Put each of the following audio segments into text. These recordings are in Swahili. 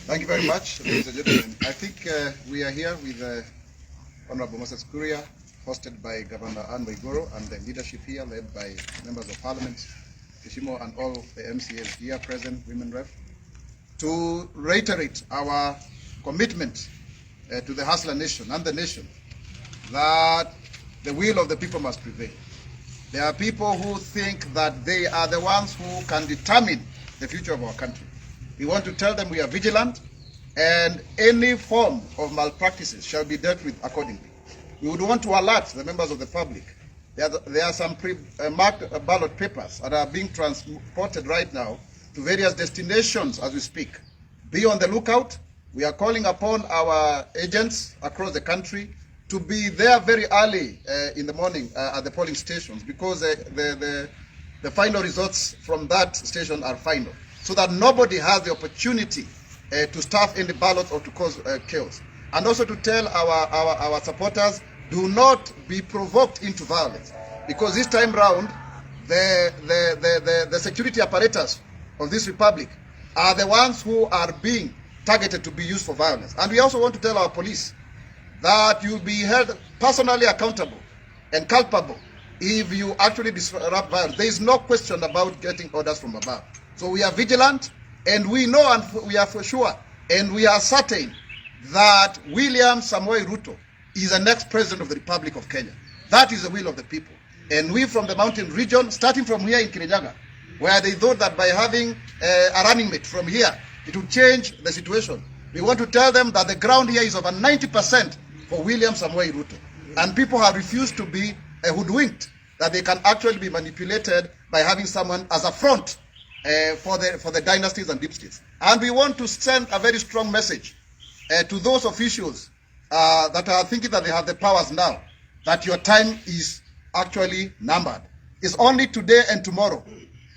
Thank you very much, ladies and gentlemen. I think we are here with Honorable Moses Kuria, hosted by Governor Anne Waiguru, and the leadership here led by members of Parliament, Kishimo, and all the MCAs here present, women rep, to reiterate our commitment to the Hustler Nation and the nation that the will of the people must prevail. There are people who think that they are the ones who can determine the future of our country. We want to tell them we are vigilant, and any form of malpractices shall be dealt with accordingly. We would want to alert the members of the public. There are some marked ballot papers that are being transported right now to various destinations as we speak. Be on the lookout. We are calling upon our agents across the country to be there very early in the morning at the polling stations, because the final results from that station are final, so that nobody has the opportunity to stuff any ballots or to cause chaos. And also to tell our supporters, do not be provoked into violence, because this time round, the security apparatus of this republic are the ones who are being targeted to be used for violence. And we also want to tell our police that you'll be held personally accountable and culpable if you actually disrupt violence. There is no question about getting orders from above. So we are vigilant, and we know, and we are for sure, and we are certain that William Samoei RUTO is the next president of the Republic of Kenya. That is the will of the people. And we from the mountain region, starting from here in Kirinyaga, where they thought that by having a running mate from here, it would change the situation. We want to tell them that the ground here is over 90% for William Samoei RUTO. And people have refused to be hoodwinked, that they can actually be manipulated by having someone as a front for the dynasties and deep states. And we want to send a very strong message to those officials that are thinking that they have the powers now, that your time is actually numbered. It's only today and tomorrow,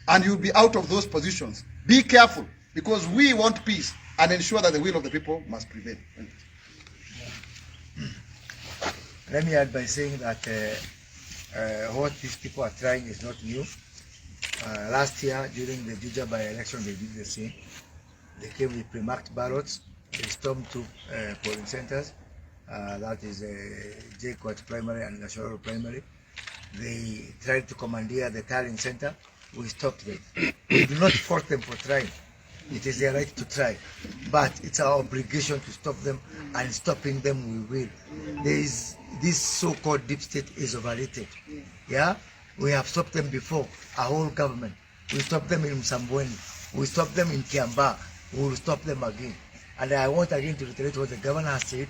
and you'll be out of those positions. Be careful, because we want peace and ensure that the will of the people must prevail. Thank you. Let me add by saying that what these people are trying is not new. Last year, during the Juja by-election, they did the same. They came with pre-marked ballots. They stormed two polling centers. That is JCOT Primary and National Primary. They tried to commandeer the tallying center. We stopped them. We do not force them for trying. It is their right to try, but it's our obligation to stop them, and stopping them we will. This so-called deep state is overrated. Yeah, we have stopped them before. Our whole government. We stopped them in Msambweni. We stopped them in Kiambaa. We will stop them again. And I want again to reiterate what the governor has said,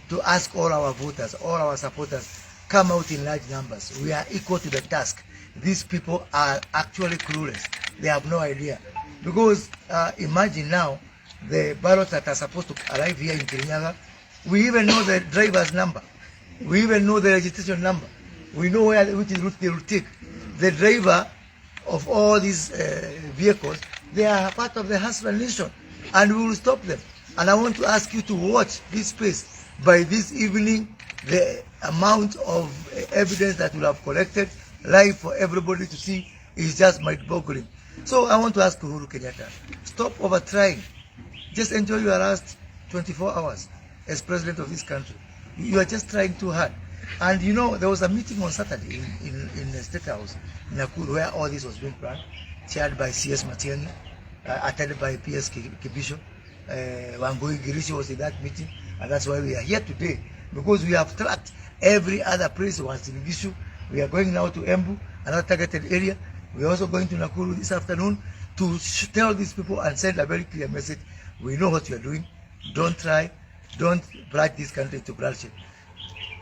to ask all our voters, all our supporters, come out in large numbers. We are equal to the task. These people are actually clueless. They have no idea. Because imagine now, the ballots that are supposed to arrive here in Kirinyaga, we even know the driver's number. We even know the registration number. We know which route they will take. The driver of all these vehicles, they are part of the Hustler Nation, and we will stop them. And I want to ask you to watch this space. By this evening, the amount of evidence that we have collected live for everybody to see is just mind-boggling. So I want to ask Uhuru Kenyatta, stop over trying. Just enjoy your last 24 hours as president of this country. You are just trying too hard. And you know, there was a meeting on Saturday in the State House in Nakuru, where all this was being planned, chaired by CS Matiang'i, attended by PS Kibisho. Wangui Girishi was in that meeting, and that's why we are here today, because we have tracked every other place was in Gishu. We are going now to Embu, another targeted area. We are also going to Nakuru this afternoon to tell these people and send a very clear message. We know what you are doing. Don't try. Don't plunge this country into bloodshed.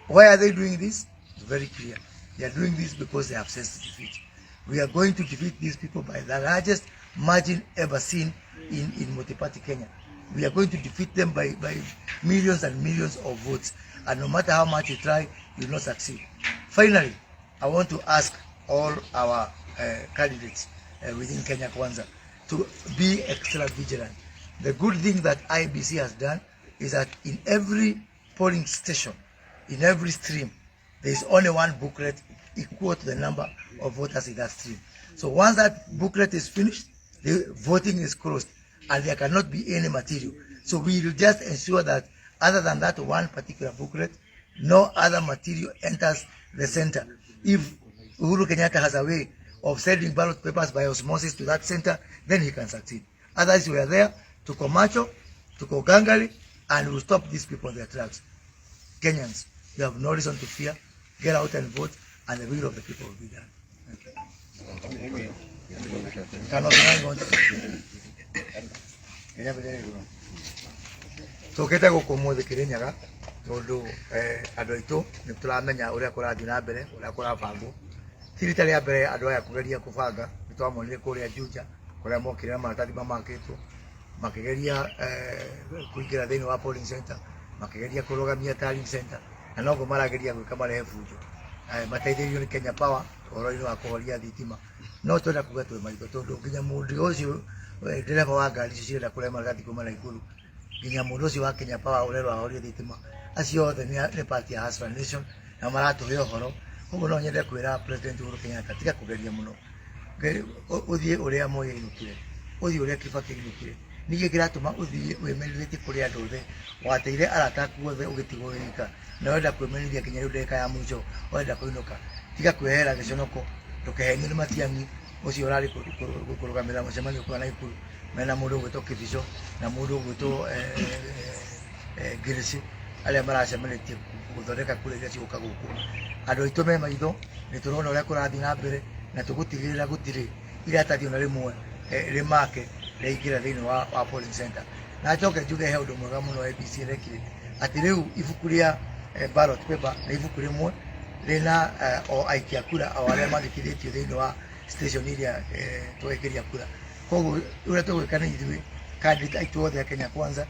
Why are they doing this? It's very clear. They are doing this because they have sensed defeat. We are going to defeat these people by the largest margin ever seen in multi-party Kenya. We are going to defeat them by millions and millions of votes. And no matter how much you try, you will not succeed. Finally, I want to ask all our candidates within Kenya Kwanza to be extra vigilant. The good thing that IBC has done is that in every polling station, in every stream, there is only one booklet equal to the number of voters in that stream. So once that booklet is finished, the voting is closed, and there cannot be any material. So we will just ensure that other than that one particular booklet, no other material enters the center. If Uhuru Kenyatta has a way of sending ballot papers by osmosis to that center, then he can succeed. Otherwise, we are there to Komacho, to Kogangali, and we will stop these people in their tracks. Kenyans, you have no reason to fear. Get out and vote, and the will of the people will be done. Toketa guku muthi Kirinyaga tondu andu aitu ni turamenya uria kurathi na mbere uria kurabangwo tirita ria mbere andu aya kugeria kubanga ni twamonire kuria Juja kuria mokire na maratathi mamakitwo makigeria kuingira thiini wa polling center makigeria kurugamia tallying center na noguo marageria gwika marehe bunjo mateithĩrĩirio ni Kenya Power ũhoro-inĩ wa kũhoria thitima no twenda kuga twĩ maitho tondu nginya mũndũ ũcio ndereba wa ngari icio cirenda kũrehe maratathi kuma na igũrũ nginya mũndũ ũcio wa Kenya Power ũrerwo ahorie thitima acio othe nĩ party ya Hustler Nation na maratũhe ũhoro ũguo no nyende kwĩra President Uhuru Kenyatta tiga kũgeria mũno ũthiĩ ũrĩa Moi ainũkire ũthiĩ ũrĩa Kibaki ainũkire ningĩ kĩratũma ũthiĩ wĩmenyithĩtie kũrĩ andũ othe wateire arata aku othe ũgĩtigwo wika na wenda kwĩmenyithia nginya rĩu ndagĩka ya mũico wenda kũinũka tiga kwĩhera gĩconoko ndũkehenio nĩ Matiang'i ũcio ũrarĩ kũrũgamĩrĩra mũcemanio kwa Naikuru mena mũndũ ũgwĩtwo Kibico na mũndũ ũgwĩtwo Ngirici arĩa maracemanĩtie gũthondeka kura iria cigũka gũkũ andũ aitũ me maitho nĩ tũrona ũrĩa kũrathiĩ na mbere na tũgũtigĩrĩra gũtirĩ iratathi ona rĩmwe rĩmake rĩaingĩra thĩinĩ wa polling center na njoke njuge he ũndũ mwega mũno ABC rekire atĩ rĩu ibuku rĩa ballot paper na ibuku rĩmwe rĩna o aikia kura o arĩa mandĩkithĩtio thĩinĩ wa station iria twekĩria kura koguo ũrĩa tũgwĩka nĩ ithuĩ candidate aitũ othe a Kenya Kwanza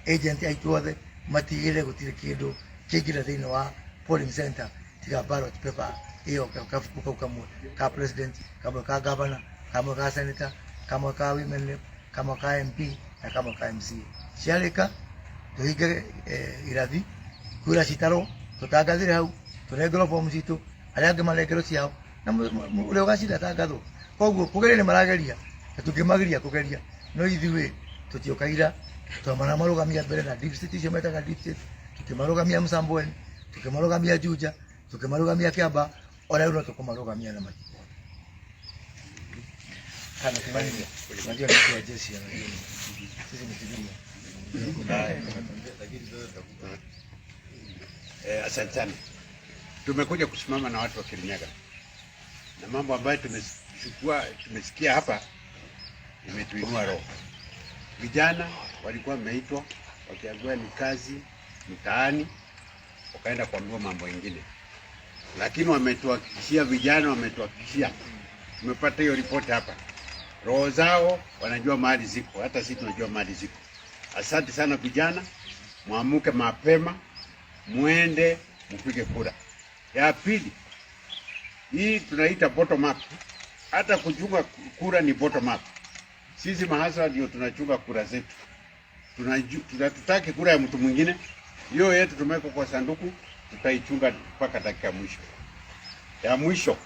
agent aitũ othe matigĩrĩre gũtirĩ kĩndũ kĩingĩra thĩinĩ wa polling center tiga ballot paper ĩyo kabuku kau kamwe ka president kamwe ka governor kamwe ka senator kamwe ka women rep kamwe ka MP na kamwe ka MCA ciarĩka tũhinge irathi kura citarwo tũtangathĩre hau tũrengerwo bomu citũ arĩa angĩ marengerwo ciao na ũrĩa ũgacinda tangathwo koguo kũgeria nĩ marageria na tũngĩmagiria kũgeria no ithuĩ tũtiũkaira twamana marũgamia mbere na Deepstate icio metaga Deepstate tũkĩmarũgamia Msambweni tũkĩmarũgamia Juja tũkĩmarũgamia Kiamba ona rĩu no tũkũmarũgamia na Mati kana kumania unajua ni kwa jeshi ya sisi ni kijiji asante. Tumekuja kusimama na watu wa Kirinyaga na mambo ambayo tumesikia hapa imetuinua roho. Vijana walikuwa wameitwa wakiambiwa ni kazi mtaani, wakaenda kuambiwa mambo mengine, lakini wametuhakikishia vijana, wametuhakikishia tumepata hiyo ripoti hapa, roho zao wanajua mahali ziko, hata sisi tunajua mahali ziko. Asante sana vijana, muamuke mapema, muende mpige kura. Ya pili, hii tunaita bottom up. Hata kuchunga kura ni bottom up. Sisi mahasla ndio tunachunga kura zetu. Tunatutaki kura ya mtu mwingine. Hiyo yetu tumeweka kwa sanduku, tutaichunga mpaka dakika mwisho. Ya mwisho,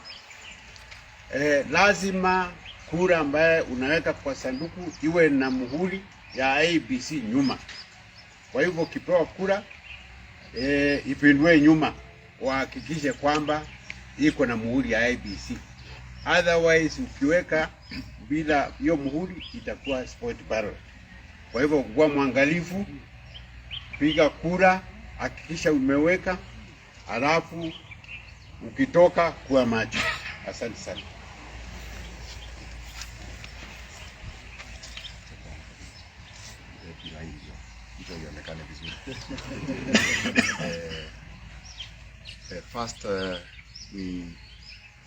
lazima kura ambaye unaweka kwa sanduku iwe na muhuri ya ABC nyuma. Kwa hivyo kipewa kura ipindwe nyuma, wahakikishe kwamba iko na muhuri ya ABC. Otherwise ukiweka bila hiyo muhuri itakuwa spoiled ballot. Kwa hivyo kuwa mwangalifu, piga kura, hakikisha umeweka, alafu ukitoka kuwa macho. Asante sana. First, we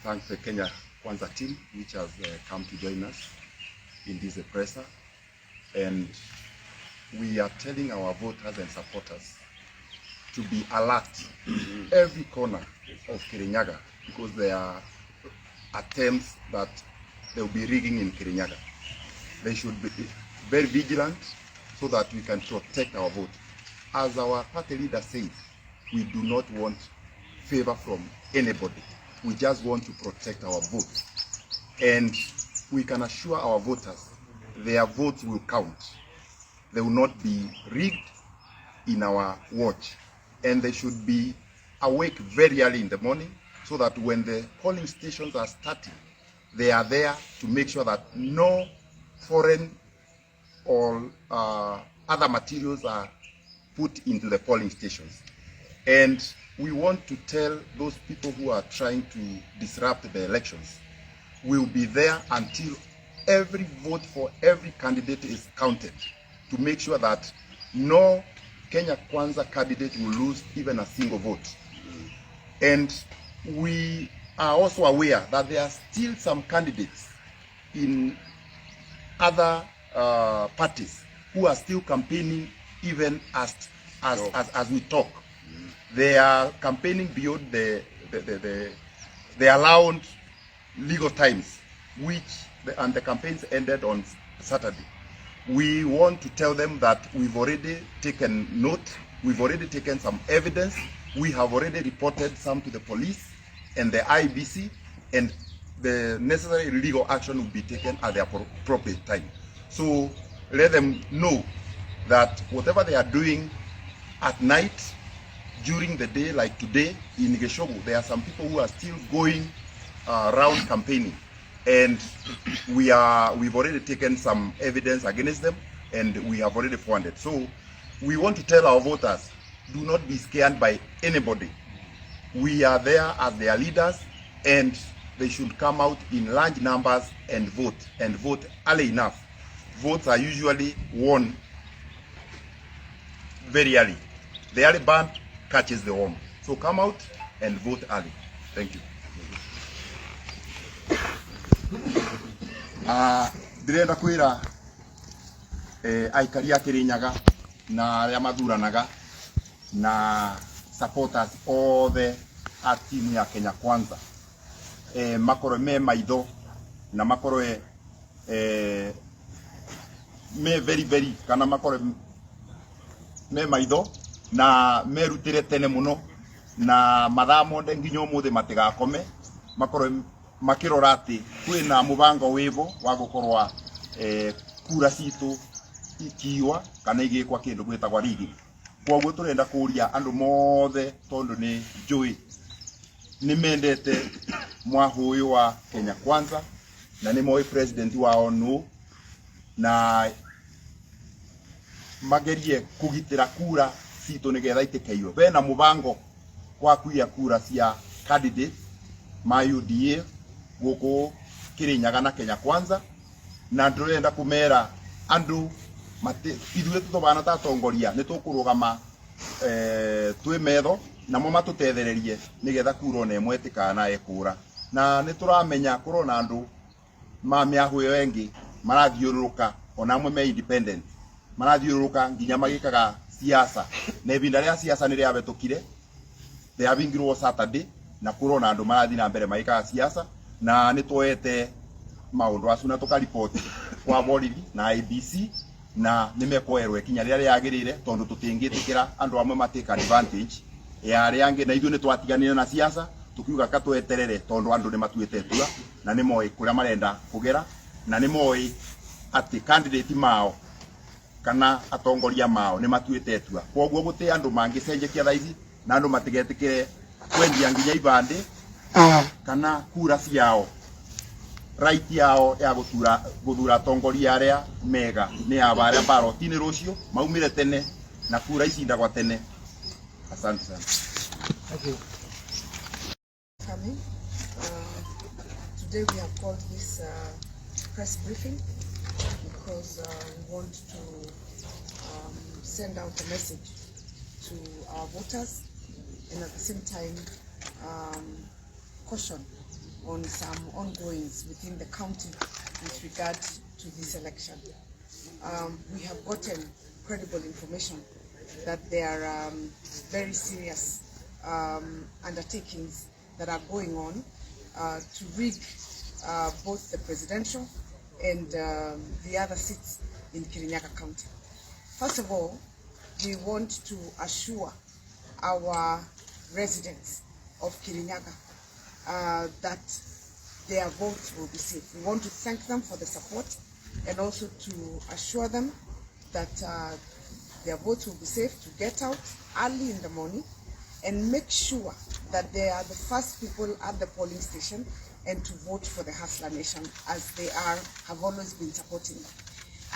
thank the Kenya Kwanza team which has come to join us in this presser, and we are telling our voters and supporters to be alert every corner of Kirinyaga, because there are attempts that there will be rigging in Kirinyaga. They should be very vigilant so that we can protect our vote. As our party leader said, we do not want favor from anybody. We just want to protect our vote. And we can assure our voters their votes will count. they will not be rigged in our watch. And they should be awake very early in the morning so that when the polling stations are starting, they are there to make sure that no foreign or other materials are put into the polling stations. And we want to tell those people who are trying to disrupt the elections, we'll be there until every vote for every candidate is counted to make sure that no Kenya Kwanza candidate will lose even a single vote. And we are also aware that there are still some candidates in other parties who are still campaigning even as we talk. They are campaigning beyond the allowed legal times, and the campaigns ended on Saturday. We want to tell them that we've already taken note, we've already taken some evidence, we have already reported some to the police and the IBC, and the necessary legal action will be taken at the appropriate time. So let them know that whatever they are doing at night, during the day, like today in Geshogo, there are some people who are still going around campaigning, and we've already taken some evidence against them, and we have already funded. So we want to tell our voters, do not be scared by anybody. We are there as their leaders, and they should come out in large numbers and vote early enough. Votes are usually won very early. The early bird catches the worm. So come out and vote early. Thank you. Ndirenda kwira aikari a Kirinyaga na aria mathuranaga na supporters othe a timu ya Kenya Kwanza makorwe me maitho na makorwe me very kana makorwe me maitho na merutire tene muno na mathaa mothe nginya umuthi matigakome makorwe makirora ati kwina mubango wivo wa gukorwa kura citu ikiwa kana igikwa kindu gwitagwa rigi. Kwoguo turenda kuria andu mothe tondu ni njui ni mendete mwahu uyu wa Kenya Kwanza na ni moi president wao nu na magerie kugitira kura citu nigetha itikeyo bena mubango wa kuia kura cia candidate ma UDA guku Kirinyaga na Kenya Kwanza, na ndurenda kumera andu ithuĩ tũtobana ta atongoria nĩ tũkũrũgama twĩ metho namo matutethererie nigetha kura ona ĩmwe ĩtikanae kũra. Na nĩ tũramenya kũrona andũ ma mĩahũ ĩyo ĩngĩ marathiũrũrũka ona amwe me independent marathiũrũrũka nginya magĩkaga siasa, na ibinda rĩa siasa nĩ rĩabetũkire rĩabingirwo Saturday, na kũrona andũ marathi na mbere magĩkaga siasa, na nĩ tuoete maũndũ acu na tũkariboti kwa borithi na IBC na nimekoerwe kinya rĩrĩa rĩagĩrĩire tondu tũtingĩtĩkĩra andũ amwe matake advantage ya arĩa angĩ, na ithuĩ nĩ twatiganire na siasa tukiuga katweterere tondu andũ nĩ matuĩte tua na nĩ moĩ kũrĩa marenda kũgera na nĩ moĩ atĩ candidate mao kana atongoria mao nĩ matuĩte tua. Kwoguo gũtĩ andũ mangĩcenjekia thaici na andũ matigetikire kwendia nginya ibandĩ kana kura ciao. Right yao ya guthura atongoria aria mega ni aba aria barotini rucio maumire tene na kura icindagwa tene. Asante sana. Thank you. Coming. Today we have called this press briefing because we want to send out a message to our voters and at the same time caution on some ongoings within the county with regard to this election. We have gotten credible information that there are very serious undertakings that are going on to rig both the presidential and the other seats in Kirinyaga County. First of all, we want to assure our residents of Kirinyaga that their votes will be safe. We want to thank them for the support and also to assure them that their votes will be safe to get out early in the morning and make sure that they are the first people at the polling station and to vote for the Hustler Nation, as they have always been supporting.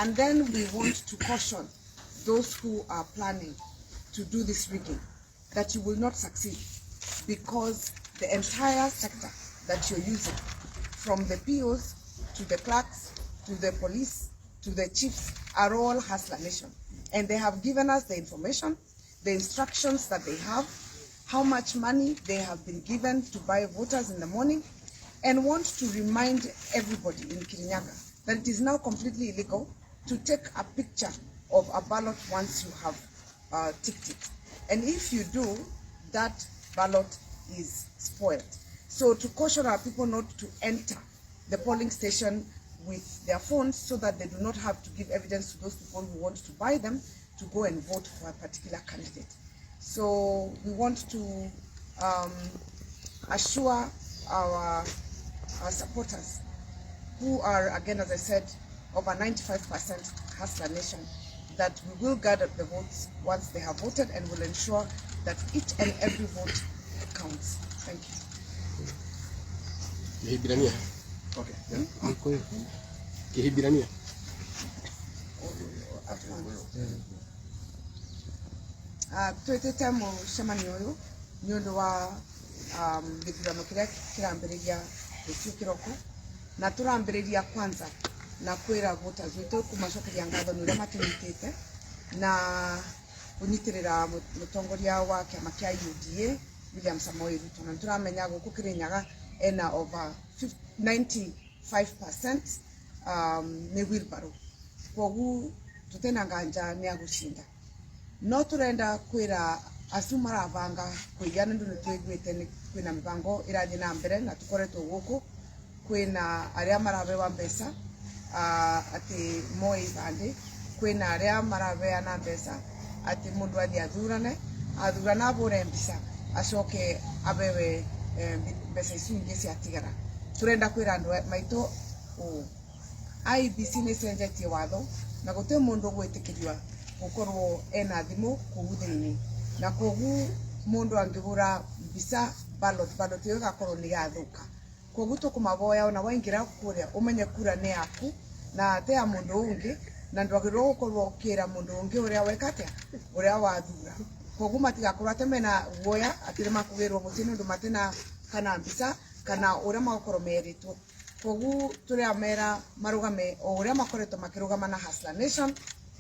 And then we want to caution those who are planning to do this rigging that you will not succeed, because the entire sector that you're using, from the POs to the clerks to the police to the chiefs, are all Hustler Nation. And they have given us the information, the instructions that they have, how much money they have been given to buy voters in the morning, and want to remind everybody in Kirinyaga that it is now completely illegal to take a picture of a ballot once you have ticked it. And if you do, that ballot is spoiled. So to caution our people not to enter the polling station with their phones, so that they do not have to give evidence to those people who want to buy them to go and vote for a particular candidate. So we want to assure our supporters, who are, again, as I said, over 95% Hustler Nation, that we will gather the votes once they have voted, and will ensure that each and every vote counts. Thank you. Okay. Kihibirania. Twetete mucemanio uyu ni undu wa githurano kiria kirambiriria rucio kiroko, na turambiriria kwanza na kwira voters witu kumacokeria ngatho ni uria matunyitite na kunyitirira mutongoria wa kiama kia UDA William Samoei Ruto, na turamenya guku Kirinyaga ena over 95% ni wheelbarrow, kogu tutena nganja ni agushinda. No turenda kwira acu maravanga kuigana ndu nitwiguite ni kwina mibango irathi na mbere, na tukoretwo guku kwina aria marabewa mbeca ati moi bande, kwina aria marabeana mbeca ati mundu athi athurana abure mbica acoke abewe mbeca icio ingi ciatigara. Turenda kwira andu maitu IEBC ni cenjetie watho na guti mundu gwitikirio gukorwo ena thimu kuu thiini, na kogu mundu angibura mbica ballot iyo gakorwo ni gathuka. Kogu tukumaboya ona waingira kuria umenye kura ni yaku na te ya mundu ungi, na ndwagirwo gukorwo ukira mundu ungi uria wekatia uria wathura. Kogu matigakorwo atemena guoya atire makugirwo mutini ndu matina kana mbica kana uria makorwo meritwo. Kogu turia mera marugame o uria makoretwo makirugama na Hustler Nation,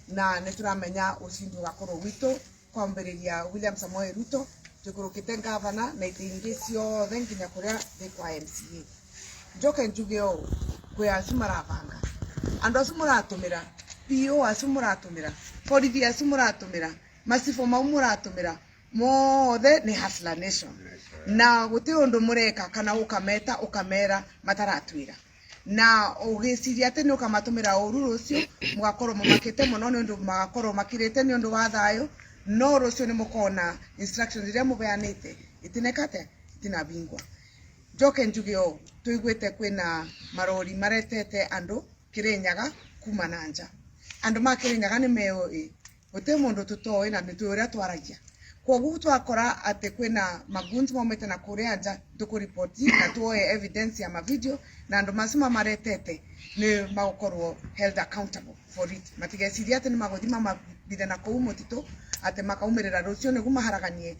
na nituramenya ushindi ugakorwo witu kwambiriria William Samoei Ruto tukurukite gavana na itingi ciothe nginya kuria thikwa MCA. Njoke njuge o kwi acu maravanga, andu acu muratumira, PO acu muratumira, borithi acu muratumira, macifo mau muratumira, mothe ni Hustler Nation, na guti undu mureka kana ukameta ukamera mataratwira, na ugiciria ati ni ukamatumira uru rucio mugakorwo mumakite muno ni undu magakorwo makirite ni undu wa thayo, no rucio ni mukona instructions iria mubeanite itinekate itinabingwa. Njoke njuge o tuiguite kwina marori maretete andu Kirinyaga kuma na nja. Andu ma Kirinyaga ni meoi guti mundu tutoi na nitu uria twaragia. Kogu twakora ati kwina magunzi maumite na kuria nja tukuripoti na tuoe evidence ya mavideo, na andu macima maretete ni magukorwo held accountable for it. Matigeciria ati ni maguthima mabithe na kou mutito ati makaumirira rucio nigu maharaganie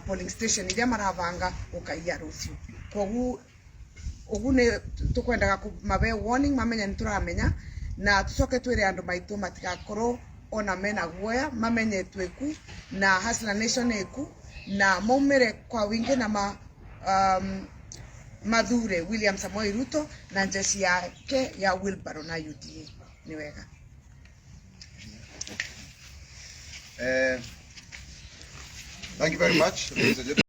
polling station iria maravanga ukaia rucio. Kogu ugu ni tukwendaga kumabe warning, mamenye nituramenya, na tucoke twire andu maitu matigakorwo ona mena guoya, mamenye tweku na Hustler Nation eku, na maumire kwa wingi na mathure William Samoei Ruto na njeci yake ya wheelbarrow na UDA. Ni wega. Thank you very much, ladies and gentlemen.